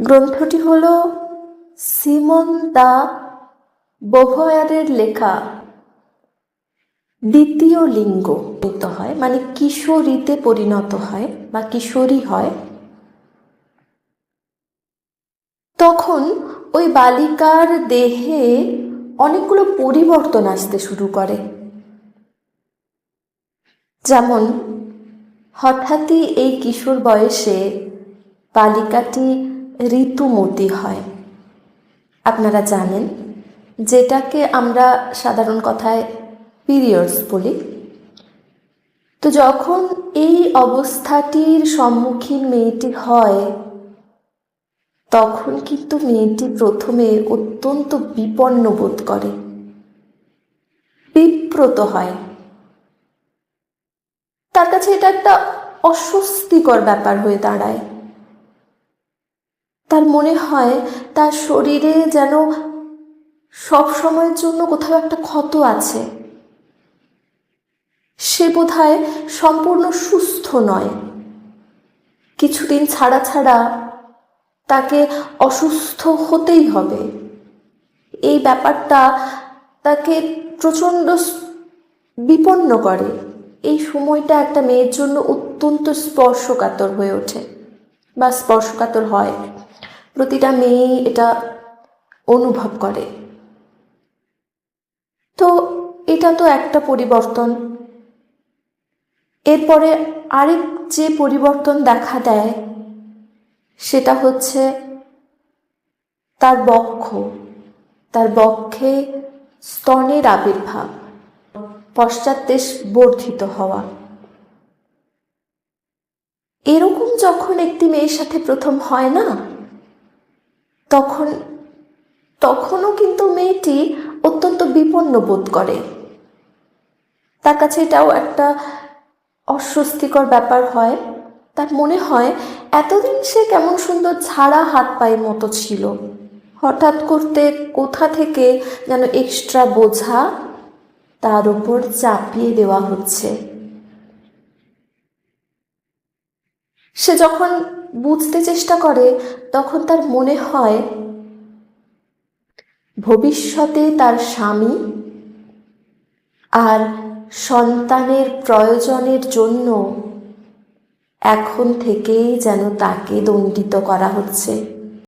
গ্রন্থটি হল সিমন দা বোভয়ারের লেখা দ্বিতীয় লিঙ্গ হয়, মানে কিশোরীতে পরিণত হয় বা কিশোরী হয়। তখন ওই বালিকার দেহে অনেকগুলো পরিবর্তন আসতে শুরু করে। যেমন হঠাৎই এই কিশোর বয়সে বালিকাটি ঋতুমতী হয়। আপনারা জানেন, যেটাকে আমরা সাধারণ কথায় পিরিয়ডস বলি। তো যখন এই অবস্থাটির সম্মুখীন মেয়েটি হয়, তখন কিন্তু মেয়েটি প্রথমে অত্যন্ত বিপন্ন বোধ করে, বিব্রত হয়। তার কাছে এটা একটা অস্বস্তিকর ব্যাপার হয়ে দাঁড়ায়। তার মনে হয় তার শরীরে যেন সব সময়ের জন্য কোথাও একটা ক্ষত আছে। সে বোধহয় সম্পূর্ণ সুস্থ নয়। কিছুদিন ছাড়া ছাড়া তাকে অসুস্থ হতেই হবে। এই ব্যাপারটা তাকে প্রচণ্ড বিপন্ন করে। এই সময়টা একটা মেয়ের জন্য অত্যন্ত স্পর্শকাতর হয়ে ওঠে বা স্পর্শকাতর হয়। প্রতিটা মেয়েই এটা অনুভব করে। তো এটা তো একটা পরিবর্তন। এরপরে আরেক যে পরিবর্তন দেখা দেয় সেটা হচ্ছে তার বক্ষে স্তনের আবির্ভাব, পশ্চাৎদেশ বর্ধিত হওয়া। এরকম যখন একটি মেয়ের সাথে প্রথম হয় না, তখনও কিন্তু মেয়েটি অত্যন্ত বিপন্ন বোধ করে। তার কাছে এটাও একটা অস্বস্তিকর ব্যাপার হয়। তার মনে হয় এতদিন সে কেমন সুন্দর ছাড়া হাত পায়ের মতো ছিল, হঠাৎ করতে কোথা থেকে যেন এক্সট্রা বোঝা তার উপর চাপিয়ে দেওয়া হচ্ছে। সে যখন বুঝতে চেষ্টা করে, তখন তার মনে হয় ভবিষ্যতে তার স্বামী আর সন্তানের প্রয়োজনের জন্য এখন থেকেই যেন তাকে দণ্ডিত করা হচ্ছে।